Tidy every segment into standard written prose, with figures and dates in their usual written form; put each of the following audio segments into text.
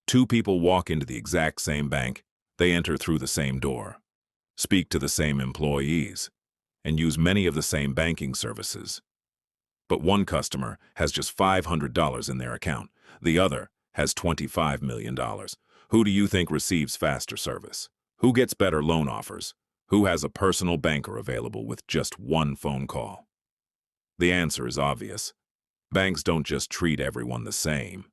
Two people walk into the exact same bank, they enter through the same door, speak to the same employees, and use many of the same banking services. But one customer has just $500 in their account. The other has $25 million. Who do you think receives faster service? Who gets better loan offers? Who has a personal banker available with just one phone call? The answer is obvious. Banks don't just treat everyone the same.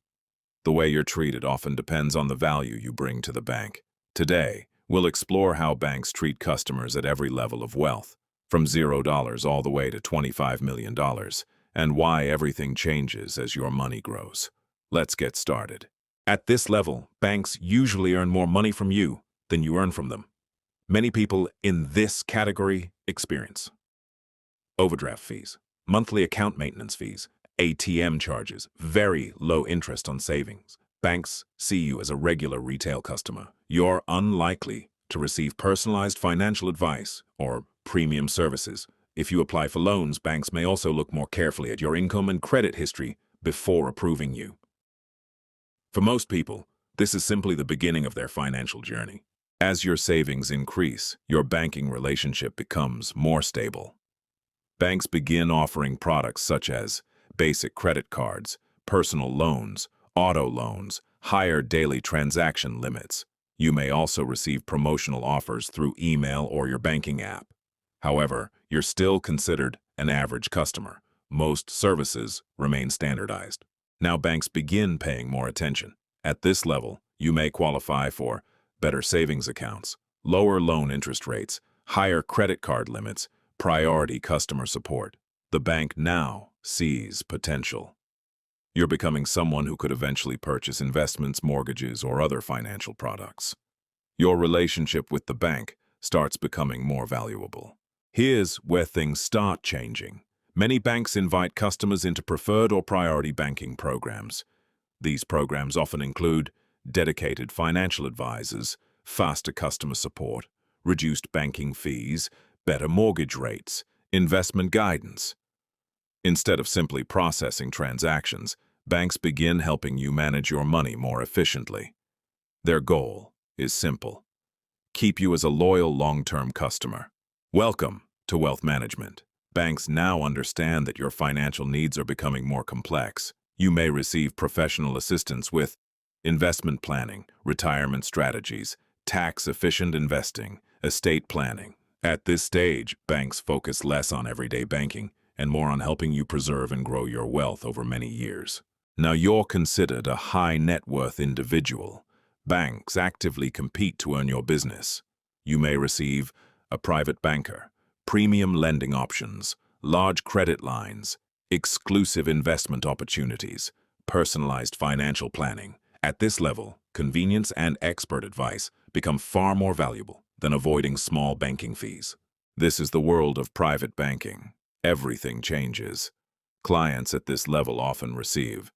The way you're treated often depends on the value you bring to the bank. Today, we'll explore how banks treat customers at every level of wealth, from $0 all the way to $25 million, and why everything changes as your money grows. Let's get started. At this level, banks usually earn more money from you than you earn from them. Many people in this category experience overdraft fees, monthly account maintenance fees, ATM charges, very low interest on savings. Banks see you as a regular retail customer. You're unlikely to receive personalized financial advice or premium services. If you apply for loans, banks may also look more carefully at your income and credit history before approving you. For most people, this is simply the beginning of their financial journey. As your savings increase, your banking relationship becomes more stable. Banks begin offering products such as basic credit cards, personal loans, auto loans, higher daily transaction limits. You may also receive promotional offers through email or your banking app. However, you're still considered an average customer. Most services remain standardized. Now banks begin paying more attention. At this level, you may qualify for better savings accounts, lower loan interest rates, higher credit card limits, priority customer support. The bank now sees potential. You're becoming someone who could eventually purchase investments, mortgages, or other financial products. Your relationship with the bank starts becoming more valuable. Here's where things start changing. Many banks invite customers into preferred or priority banking programs. These programs often include dedicated financial advisors, faster customer support, reduced banking fees, better mortgage rates, investment guidance. Instead of simply processing transactions, banks begin helping you manage your money more efficiently. Their goal is simple: keep you as a loyal long-term customer. Welcome to wealth management. Banks now understand that your financial needs are becoming more complex. You may receive professional assistance with investment planning, retirement strategies, tax-efficient investing, estate planning. At this stage, banks focus less on everyday banking and more on helping you preserve and grow your wealth over many years. Now you're considered a high net worth individual. Banks actively compete to earn your business. You may receive a private banker, premium lending options, large credit lines, exclusive investment opportunities, personalized financial planning. At this level, convenience and expert advice become far more valuable than avoiding small banking fees. This is the world of private banking. Everything changes. Clients at this level often receive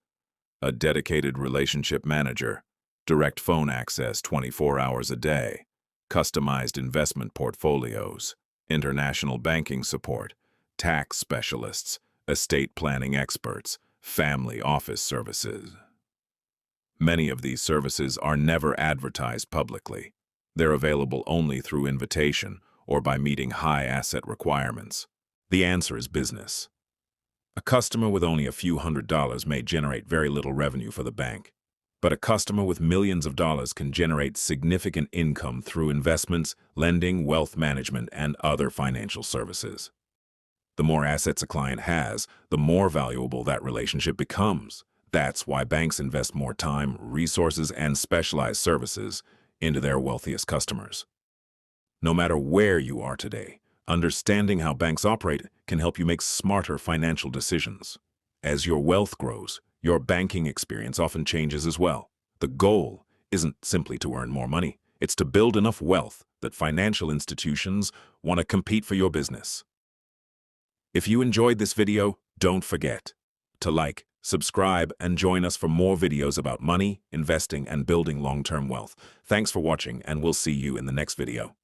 a dedicated relationship manager, direct phone access 24 hours a day, customized investment portfolios, international banking support, tax specialists, estate planning experts, family office services. Many of these services are never advertised publicly. They're available only through invitation or by meeting high asset requirements. The answer is business. A customer with only a few $100s may generate very little revenue for the bank, but a customer with millions of dollars can generate significant income through investments, lending, wealth management, and other financial services. The more assets a client has, the more valuable that relationship becomes. That's why banks invest more time, resources, and specialized services into their wealthiest customers. No matter where you are today, understanding how banks operate can help you make smarter financial decisions. As your wealth grows, your banking experience often changes as well. The goal isn't simply to earn more money. It's to build enough wealth that financial institutions want to compete for your business. If you enjoyed this video, don't forget to like, subscribe, and join us for more videos about money, investing, and building long-term wealth. Thanks for watching, and we'll see you in the next video.